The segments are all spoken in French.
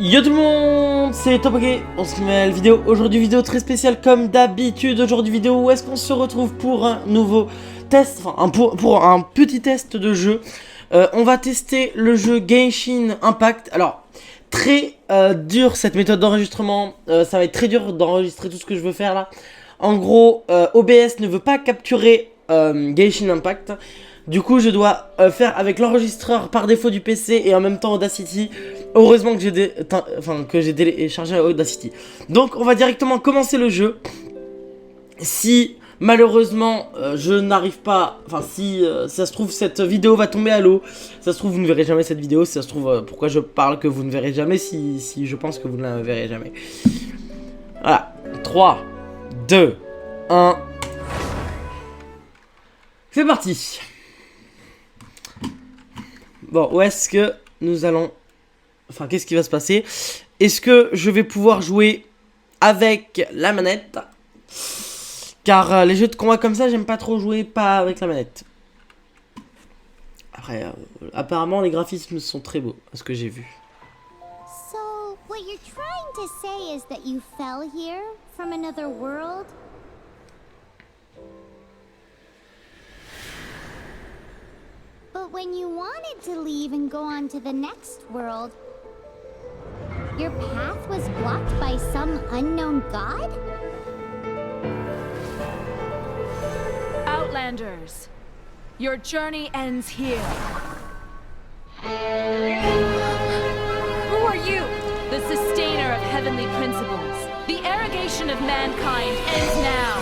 Yo tout le monde, c'est Topoké, on se met à la vidéo. Aujourd'hui vidéo très spéciale comme d'habitude. Aujourd'hui vidéo où est-ce qu'on se retrouve pour un nouveau test, enfin pour un petit test de jeu. On va tester le jeu Genshin Impact. Alors, très dur cette méthode d'enregistrement, ça va être très dur d'enregistrer tout ce que je veux faire là. En gros, OBS ne veut pas capturer Genshin Impact. Du coup, je dois faire avec l'enregistreur par défaut du PC et en même temps Audacity. Heureusement que j'ai téléchargé Audacity. Donc, on va directement commencer le jeu. Si malheureusement je n'arrive pas, enfin si ça se trouve cette vidéo va tomber à l'eau, ça se trouve vous ne verrez jamais cette vidéo, ça se trouve pourquoi je parle que vous ne verrez jamais si je pense que vous ne la verrez jamais. Voilà, 3, 2, 1, c'est parti. Bon, où est-ce que nous allons... Enfin, qu'est-ce qui va se passer? Est-ce que je vais pouvoir jouer avec la manette? Car les jeux de combat comme ça, j'aime pas trop jouer pas avec la manette. Après, apparemment, les graphismes sont très beaux, à ce que j'ai vu. So, what you're trying to say is that you fell here from another world? But when you wanted to leave and go on to the next world, your path was blocked by some unknown god? Outlanders, your journey ends here. Who are you? The sustainer of heavenly principles. The arrogation of mankind ends now.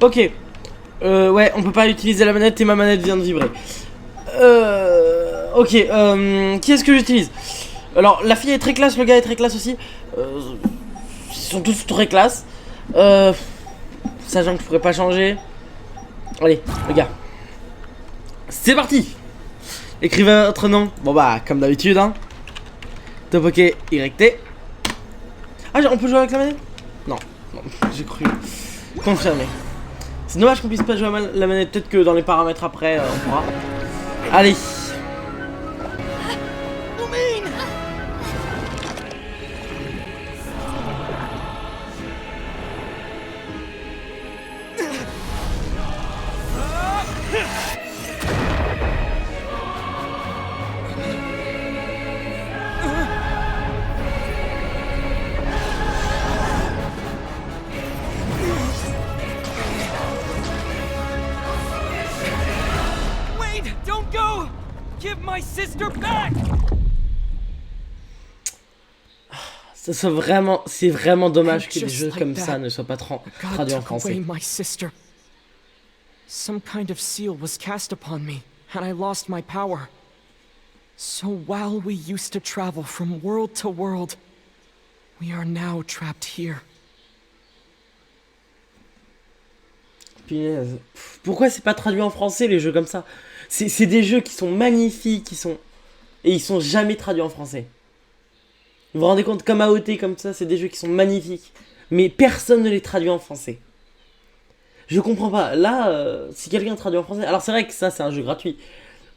Ok. Ouais, on peut pas utiliser la manette et ma manette vient de vibrer. Ok, qui est-ce que j'utilise? Alors, la fille est très classe, le gars est très classe aussi. Ils sont tous très classe. Sachant que je pourrais pas changer. Allez, le gars. C'est parti. Écrivez votre nom. Bon bah, comme d'habitude, hein. Topoké YT. Ah, on peut jouer avec la manette? Non, non, j'ai cru. Confirmé. C'est dommage qu'on puisse pas jouer à la manette, peut-être que dans les paramètres après, on pourra. Allez. Don't go! Give my sister back! C'est vraiment dommage que des jeux comme ça ne soient pas traduits en français. My sister. Some kind of seal was cast upon me, and I lost my power. So while we used to travel from world to world, we are now trapped here. Punaise. Pourquoi c'est pas traduit en français les jeux comme ça? C'est des jeux qui sont magnifiques, et ils sont jamais traduits en français. Vous vous rendez compte, comme AOT, comme ça, c'est des jeux qui sont magnifiques, mais personne ne les traduit en français. Je comprends pas. Là, si quelqu'un traduit en français, alors c'est vrai que ça c'est un jeu gratuit,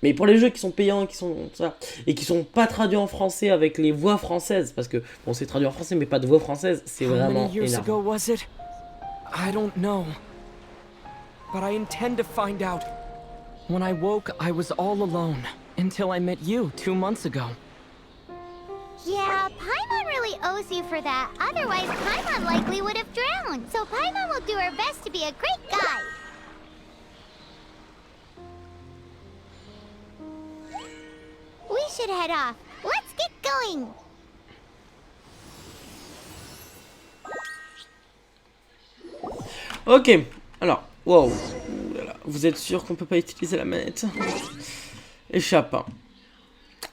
mais pour les jeux qui sont payants, qui sont ça, et qui sont pas traduits en français avec les voix françaises, parce que bon c'est traduit en français mais pas de voix française, c'est vraiment énorme. I don't know, but I intend to find out. When I woke, I was all alone, until I met you 2 months ago. Yeah, Paimon really owes you for that. Otherwise, Paimon likely would have drowned. So Paimon will do her best to be a great guide. We should head off. Let's get going. Ok, alors, wow. Vous êtes sûr qu'on peut pas utiliser la manette? Échappe.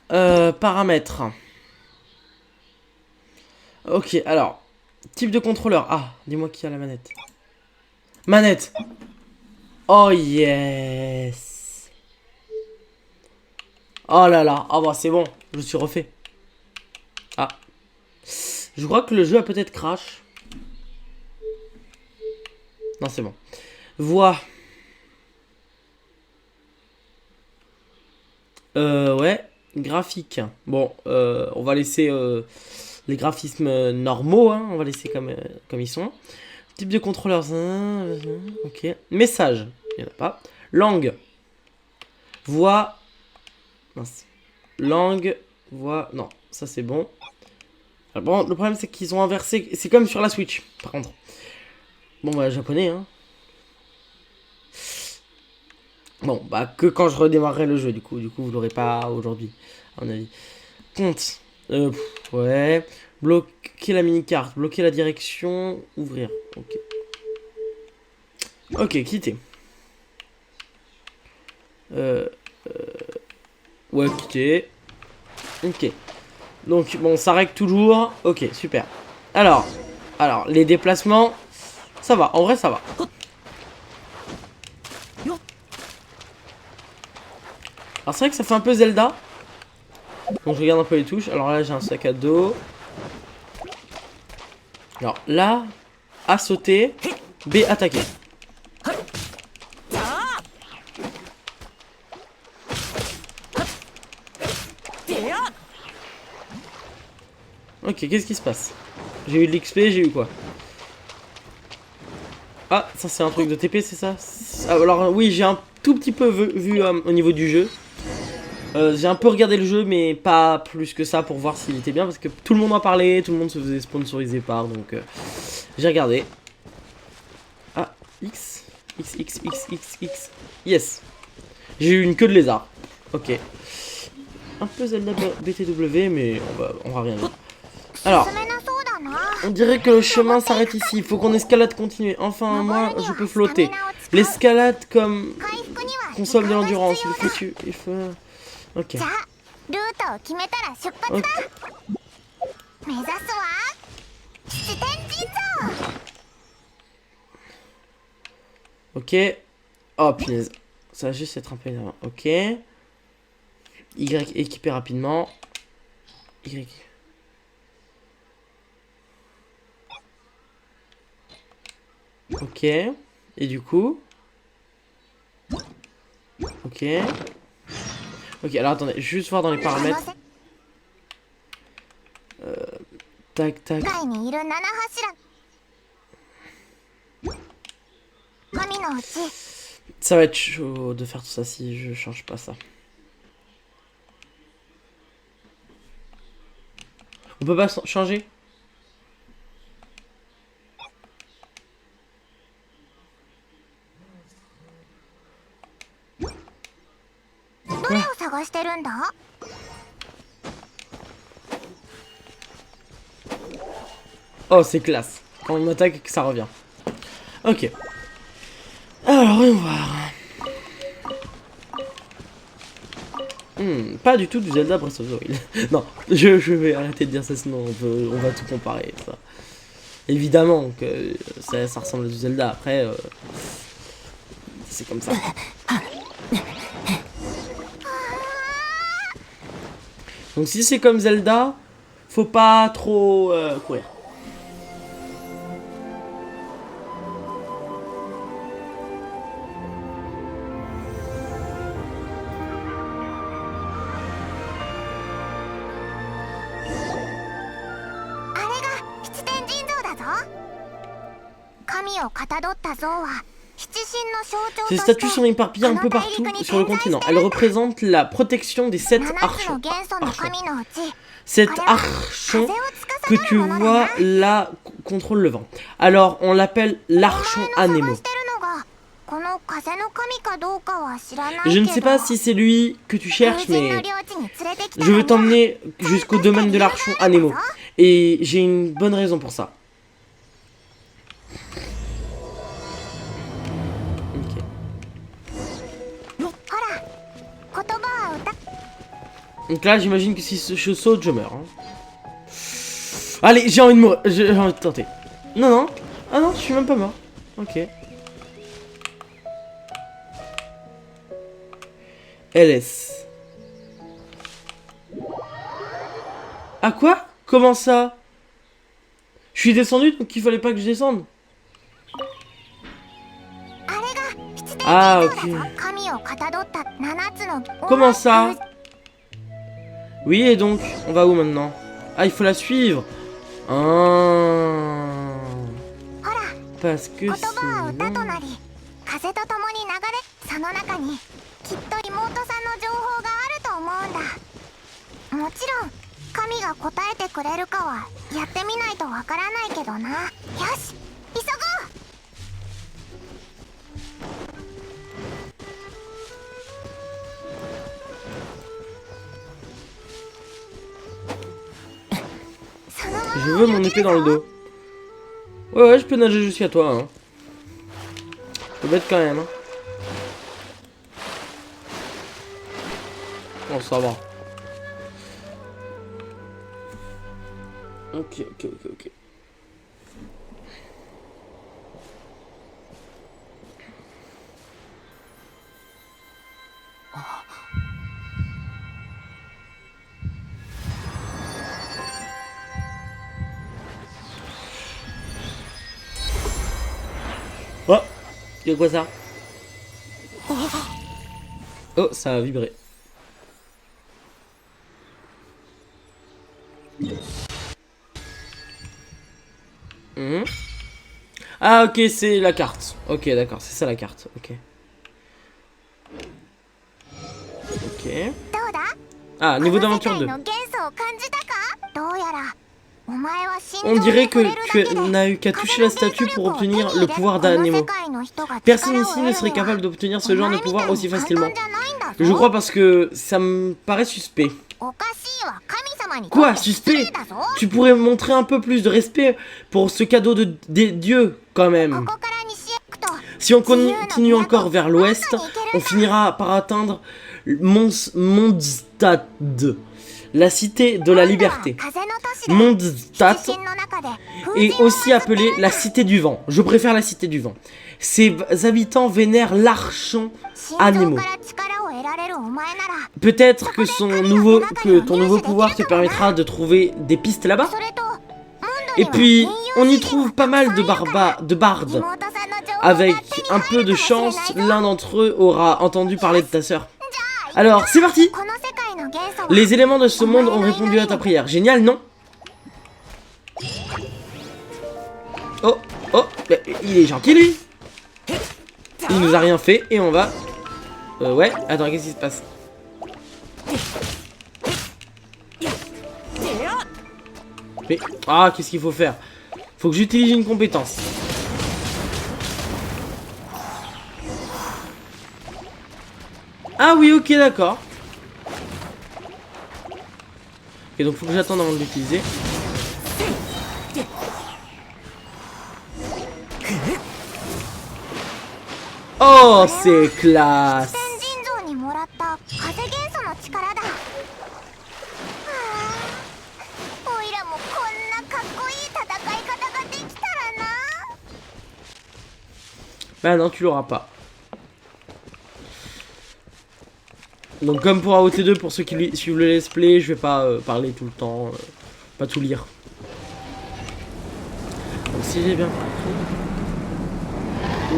Paramètres. Ok, alors. Type de contrôleur. Ah, dis-moi qui a la manette. Manette. Oh yes. Oh là là. Ah bah c'est bon. Je me suis refait. Ah. Je crois que le jeu a peut-être crash. Non, c'est bon. Voix. Ouais. Graphique. Bon, on va laisser les graphismes normaux. Hein. On va laisser comme ils sont. Type de contrôleur. Ok. Message. Il n'y en a pas. Langue. Voix. Mince. Langue. Voix. Non, ça c'est bon. Alors, bon, le problème c'est qu'ils ont inversé. C'est comme sur la Switch, par contre. Bon, bah, japonais, hein. Bon, bah, que quand je redémarrerai le jeu, du coup vous l'aurez pas aujourd'hui, à mon avis. Compte. Ouais. Bloquer la mini-carte. Bloquer la direction. Ouvrir. Ok. Ok, quitter. Ouais, quitter. Ok. Donc, bon, ça règle toujours. Ok, super. Alors, les déplacements, ça va. En vrai, ça va. Alors, c'est vrai que ça fait un peu Zelda. Donc, je regarde un peu les touches. Alors là, j'ai un sac à dos. Alors là, A sauter, B attaquer. Ok, qu'est-ce qui se passe? J'ai eu de l'XP, j'ai eu quoi? Ah, ça c'est un truc de TP, c'est ça? Alors oui, j'ai un tout petit peu vu au niveau du jeu. J'ai un peu regardé le jeu, mais pas plus que ça pour voir s'il était bien, parce que tout le monde en parlait, tout le monde se faisait sponsoriser par, donc j'ai regardé. Ah, X, X, X, X, X, X, yes. J'ai eu une queue de lézard. Ok. Un peu Zelda BTW, mais on va rien dire. Alors, on dirait que le chemin s'arrête ici. Il faut qu'on escalade continuer. Enfin, moi, je peux flotter. L'escalade comme console de l'endurance. Il faut... Ok. Ok. Oh, punaise. Ça va juste être un peu énervant. Ok. Y équiper rapidement. Y. Ok. Et du coup. Ok. Ok, alors attendez, juste voir dans les paramètres. Tac, tac. Ça va être chaud de faire tout ça si je change pas ça. On peut pas changer? Oh, c'est classe. Quand on attaque, ça revient. Ok. Alors, voyons voir. Pas du tout du Zelda Breath of the Wild. Non, je vais arrêter de dire ça, sinon on va tout comparer. Ça. Évidemment que ça ressemble à du Zelda. Après, c'est comme ça. Donc si c'est comme Zelda, faut pas trop courir. Ces statues sont éparpillées un peu partout sur le continent. Elles représentent la protection des 7 archons. Cet archon que tu vois là contrôle le vent. Alors on l'appelle l'archon Anemo. Je ne sais pas si c'est lui que tu cherches, mais je veux t'emmener jusqu'au domaine de l'archon Anemo. Et j'ai une bonne raison pour ça. Donc là, j'imagine que si je saute, je meurs. Hein. Allez, j'ai envie de mourir. J'ai envie de tenter. Non, non. Ah non, je suis même pas mort. Ok. LS. Ah quoi? Comment ça? Je suis descendu donc il fallait pas que je descende. Ah ok. Comment ça? Oui et donc, on va où maintenant? Ah il faut la suivre. Ah. Parce que sinon... 風と共に流れ、その中にきっと妹さんの情報があると思うんだ。もちろん神が答えてくれるかはやってみないとわからないけどな。よし、急ごう。そのまま Je veux mon épée dans le dos. Ouais ouais je peux nager jusqu'à toi hein. Je peux bête quand même hein. Bon ça va. Ok ok ok ok. Oh, c'est quoi ça? Oh, ça a vibré. Mhm. Ah ok, c'est la carte. Ok, d'accord, c'est ça la carte. Ok. Ok. Ah, niveau d'aventure 2. On dirait que tu n'as eu qu'à toucher la statue pour obtenir le pouvoir d'Anemo. Personne ici ne serait capable d'obtenir ce genre de pouvoir aussi facilement. Je crois parce que ça me paraît suspect. Quoi, suspect? Tu pourrais montrer un peu plus de respect pour ce cadeau des dieux, quand même. Si on continue encore vers l'ouest, on finira par atteindre Mondstadt, la cité de la liberté. Mondstadt est aussi appelée la cité du vent. Je préfère la cité du vent. Ses habitants vénèrent l'archon Anemo. Peut-être que ton nouveau pouvoir te permettra de trouver des pistes là-bas. Et puis, on y trouve pas mal de bardes. Avec un peu de chance, l'un d'entre eux aura entendu parler de ta sœur. Alors, c'est parti! Les éléments de ce monde ont répondu à ta prière. Génial, non? Oh, oh, mais il est gentil, lui! Il nous a rien fait, et on va... ouais, attends, qu'est-ce qui se passe? Mais... ah, qu'est-ce qu'il faut faire? Faut que j'utilise une compétence. Ah oui, ok, d'accord. Et donc faut que j'attende avant de l'utiliser. Oh, c'est classe. Bah non, tu l'auras pas. Donc comme pour AOT2, pour ceux qui suivent le let's play, je vais pas parler tout le temps, pas tout lire. Donc si j'ai bien compris...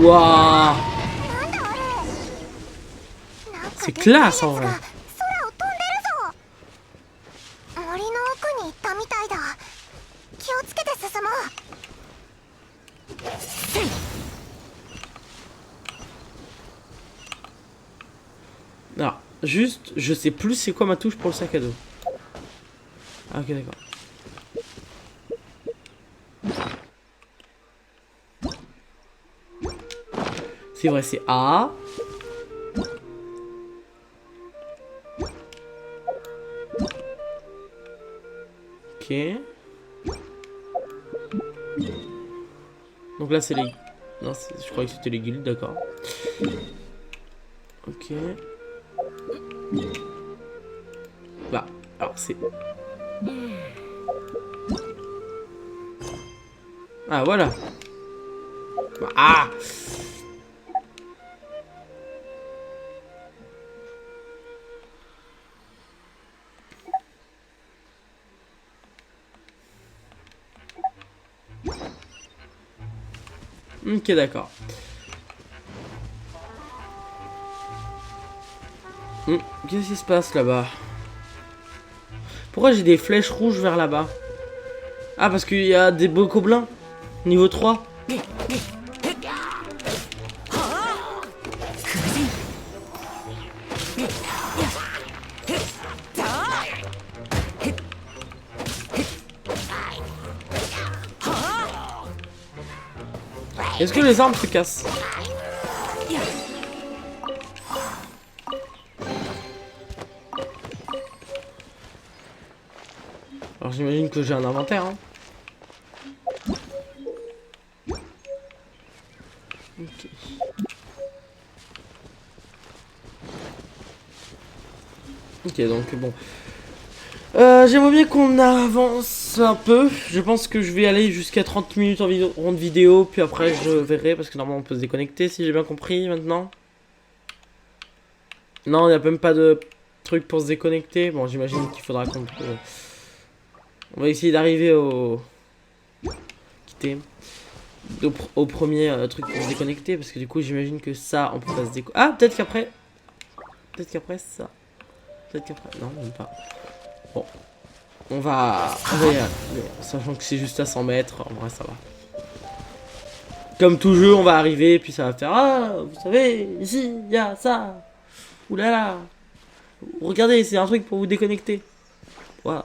Waouh, c'est classe en vrai. Alors, juste, je sais plus c'est quoi ma touche pour le sac à dos. Ah, ok, d'accord. C'est vrai, c'est A. Ok. Donc là, c'est les... non, je croyais que c'était les guildes, d'accord. Ok. Bah, alors c'est... ah, voilà. Ah! Ok, d'accord. Qu'est-ce qui se passe là-bas? Pourquoi j'ai des flèches rouges vers là-bas? Ah, parce qu'il y a des beaux gobelins. Niveau 3. Est-ce que les armes se cassent? Alors j'imagine que j'ai un inventaire. Hein. Ok. Ok, donc bon. J'aimerais bien qu'on avance un peu. Je pense que je vais aller jusqu'à 30 minutes en ronde vidéo. Puis après je verrai parce que normalement on peut se déconnecter si j'ai bien compris maintenant. Non, il n'y a même pas de truc pour se déconnecter. Bon, j'imagine qu'il faudra qu'on... On va essayer d'arriver au... Quitter. Au premier truc pour se déconnecter. Parce que du coup j'imagine que ça on peut pas se déconnecter. Ah, peut-être qu'après... Peut-être qu'après ça... Peut-être qu'après... Non, même pas. Bon. On va y aller. Sachant que c'est juste à 100 mètres. En vrai ça va. Comme tout jeu on va arriver. Puis ça va faire... Ah, vous savez, ici, il y a ça. Ouh là là. Regardez, c'est un truc pour vous déconnecter. Voilà.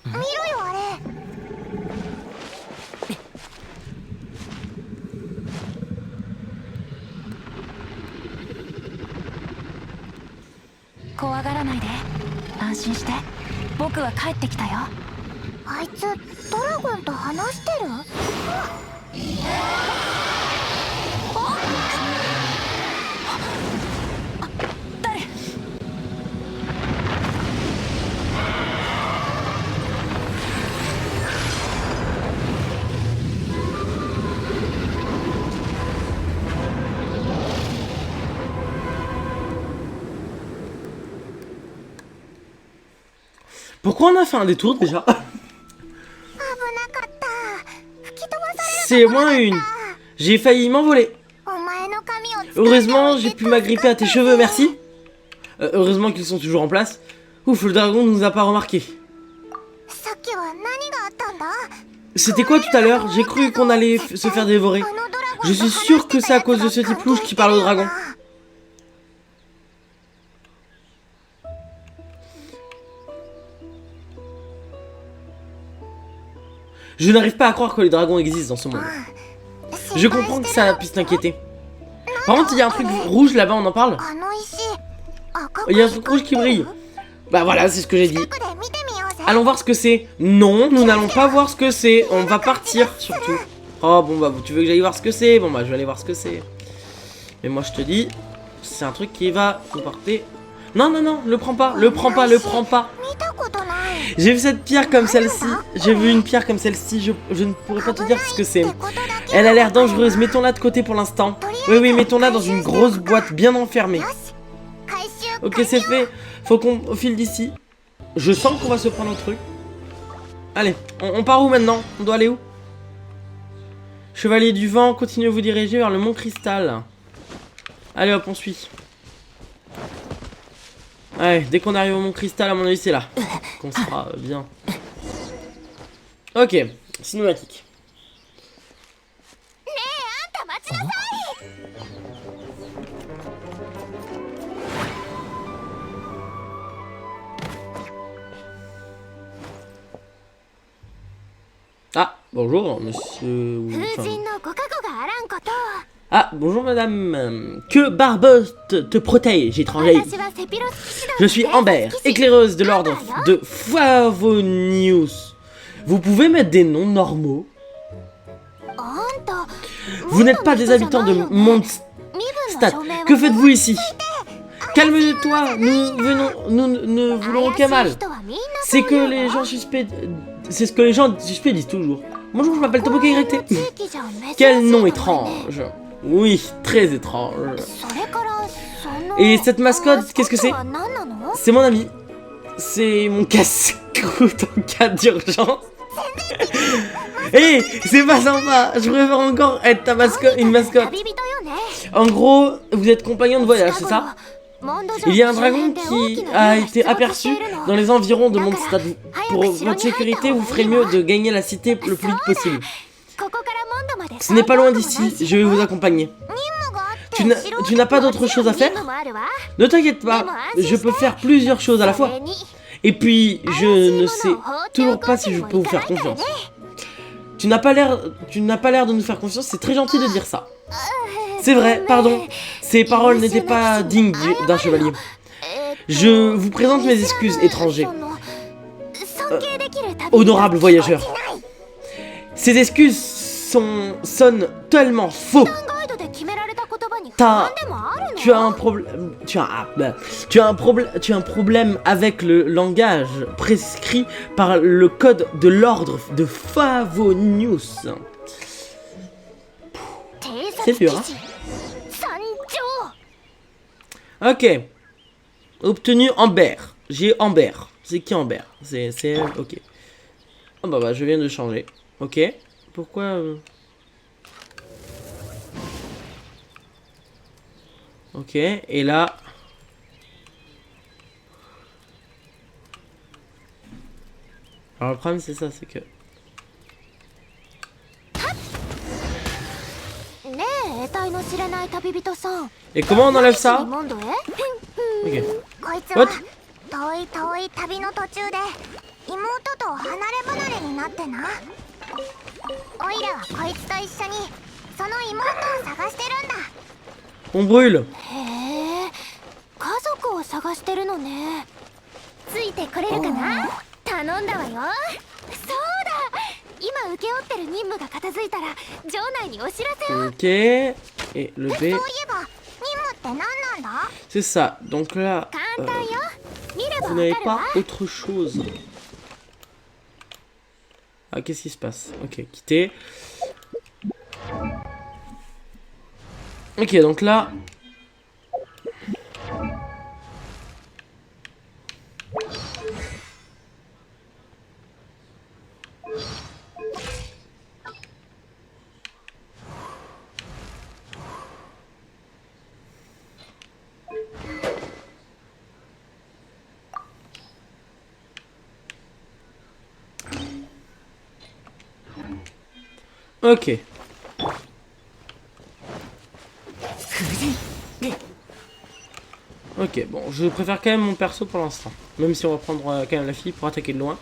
見ろよあれ。怖がらないで。安心して。僕は帰ってきたよ。あいつドラゴンと話してる？誰？ Pourquoi on a fait un détour déjà? C'est moins une. J'ai failli m'envoler. Heureusement, j'ai pu m'agripper à tes cheveux, merci. Heureusement qu'ils sont toujours en place. Ouf, le dragon ne nous a pas remarqué. C'était quoi tout à l'heure? J'ai cru qu'on allait se faire dévorer. Je suis sûr que c'est à cause de ce type louche qui parle au dragon. Je n'arrive pas à croire que les dragons existent dans ce monde. Je comprends que ça puisse t'inquiéter. Par contre, il y a un truc rouge là-bas, on en parle? Il y a un truc rouge qui brille. Bah voilà, c'est ce que j'ai dit. Allons voir ce que c'est. Non, nous n'allons pas voir ce que c'est. On va partir, surtout. Oh, bon bah, tu veux que j'aille voir ce que c'est? Bon bah, je vais aller voir ce que c'est. Mais moi, je te dis, c'est un truc qui va nous porter... Non, non, non, le prends pas, le prends pas, le prends pas. J'ai vu cette pierre comme celle-ci. J'ai vu une pierre comme celle-ci. Je ne pourrais pas te dire ce que c'est. Elle a l'air dangereuse. Mettons-la de côté pour l'instant. Oui, oui, mettons-la dans une grosse boîte bien enfermée. Ok, c'est fait. Faut qu'on file d'ici. Je sens qu'on va se prendre un truc. Allez, on part où maintenant? On doit aller où? Chevalier du vent, continuez à vous diriger vers le mont Cristal. Allez hop, on suit. Ouais, dès qu'on arrive au mont Cristal, à mon avis, c'est là qu'on sera bien. Ok, cinématique. Ah, bonjour, monsieur... Ah, bonjour madame. Que Barbeuse te protège, étranger. Je suis Amber, éclaireuse de l'ordre de Favonius. Vous pouvez mettre des noms normaux. Vous n'êtes pas des habitants de Mondstadt. Que faites-vous ici? Calme-toi, nous ne voulons aucun mal. C'est que les gens suspects... C'est ce que les gens suspects disent toujours. Bonjour, je m'appelle Tomoka Irete. Quel nom étrange. Oui, très étrange. Et cette mascotte, qu'est-ce que c'est? C'est mon ami. C'est mon casse-croûte en cas d'urgence. Hé, c'est pas sympa. Je préfère encore être ta mascotte, une mascotte. 旅人よね。 En gros, vous êtes compagnon de voyage, c'est ça? モンド城 Il y a un 周 dragon 辺で大 qui きな a 家が été 出没して aperçu いるの。 dans les environs de Mondstadt. Pour votre sécurité, vous ferez mieux de gagner la cité le plus vite possible. ここからモンドまで Ce n'est pas loin d'ici, je vais vous accompagner. 任務があって Tu n'as pas d'autre chose à faire? 任務もあるわ。 Ne t'inquiète pas, je peux faire plusieurs choses à la そ fois. れに Et puis, je ne sais toujours pas si je peux vous faire confiance. Tu n'as pas l'air de nous faire confiance, c'est très gentil de dire ça. C'est vrai, pardon. Ces paroles n'étaient pas dignes d'un chevalier. Je vous présente mes excuses, étrangers. Honorable voyageur. Ces excuses sonnent tellement faux. ガイドで決められた言葉に不 T'as- 安でもあるの？ Tu as un problème. Tu as un problème avec le langage prescrit par le code de l'ordre de Favonius. 偵察 C'est 基 dur, 地 hein. 参上。 Ok. Obtenu Amber. J'ai Amber. C'est qui Amber? C'est elle. Ok. Ah bah je viens de changer. Ok. Pourquoi Ok. Et là. Alors le problème c'est ça, c'est que. ねえ、得体の知れない旅人さん。 Et comment on enlève 何しに ça? モンドへ？ Ok. こいつは What? 遠い遠い旅の途中で妹と離れ離れになってな。オイラはこいつと一緒にその妹を探してるんだ。 On brûle. へえ、家族を探してるのね。ついてくれるかな？頼んだわよ。そうだ。今請け負ってる任務が片付いたら城内にお知らせを。 Ok. Et le そう B. いえば任務って何なんだ？ C'est ça. Donc là. 簡単よ。見れば Vous わ n'avez かるわ。 pas autre chose. Ah, qu'est-ce qui se passe? Ok, quitter. Ok, donc là. Ok. Ok, bon, je préfère quand même mon perso pour l'instant. Même si on va prendre quand même la fille pour attaquer de loin.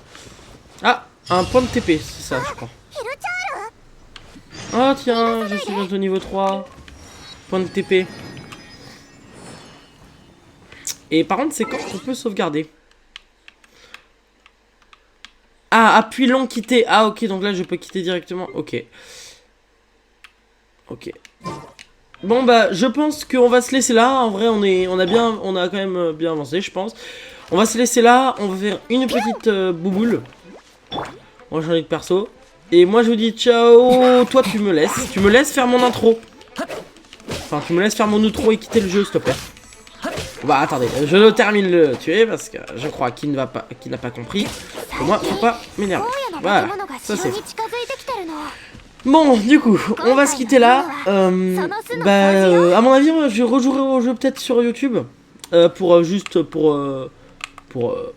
Ah, un point de TP, c'est ça, je crois. ヒルチャール。 Oh tiens, je suis bientôt niveau 3. Point de TP. Et par contre, c'est quand on peut sauvegarder. Ah, appui long quitter. Ah ok, donc là je peux quitter directement. Ok. Ok. Bon bah je pense qu'on va se laisser là. En vrai on a quand même bien avancé je pense. On va se laisser là. On va faire une petite bouboule. On va changer de perso. Et moi je vous dis ciao. Toi tu me laisses. Tu me laisses faire mon intro. Enfin tu me laisses faire mon outro et quitter le jeu s'il te plaît. Bah attendez, je termine le tuer parce que je crois qu'il n'a pas compris. Pour moi, faut pas m'énerver. 荒野の Voilà, 化け物が ça 城 c'est に近づいてきてるの。 bon. Du coup, on va se quitter là. À mon avis, je rejouerai au jeu peut-être sur YouTube pour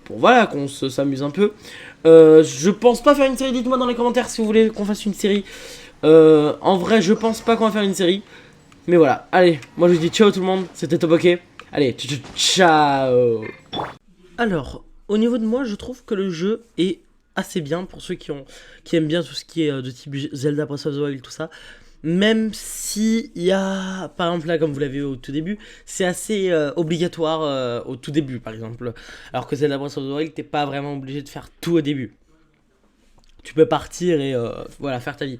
voilà qu'on s'amuse un peu. Je pense pas faire une série. Dites-moi dans les commentaires si vous voulez qu'on fasse une série. En vrai, je pense pas qu'on va faire une série. Mais voilà, allez, moi je vous dis ciao tout le monde. C'était Topoké. Allez, ciao. Alors, au niveau de moi, je trouve que le jeu est assez bien pour ceux qui aiment bien tout ce qui est de type Zelda Breath of the Wild, tout ça. Même si il y a, par exemple là, comme vous l'avez vu au tout début, c'est assez obligatoire au tout début, par exemple. Alors que Zelda Breath of the Wild, t'es pas vraiment obligé de faire tout au début. Tu peux partir et voilà, faire ta vie.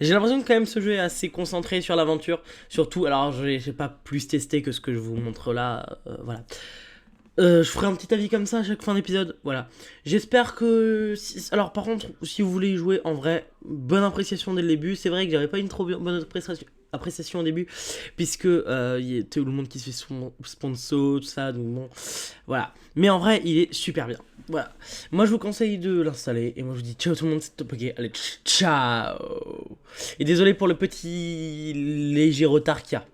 J'ai l'impression que quand même ce jeu est assez concentré sur l'aventure. Surtout, alors j'ai pas plus testé que ce que je vous montre là, voilà. Je ferai un petit avis comme ça à chaque fin d'épisode, voilà. J'espère que... Alors par contre, si vous voulez y jouer, en vrai, bonne appréciation dès le début. C'est vrai que j'avais pas une trop bonne appréciation au début, puisque il y a tout le monde qui se fait sponsor, tout ça, donc bon, voilà. Mais en vrai, il est super bien. Voilà. Moi, je vous conseille de l'installer, et moi, je vous dis ciao tout le monde, c'est Topogé. Allez, ciao. Et désolé pour le petit léger retard qu'il y a.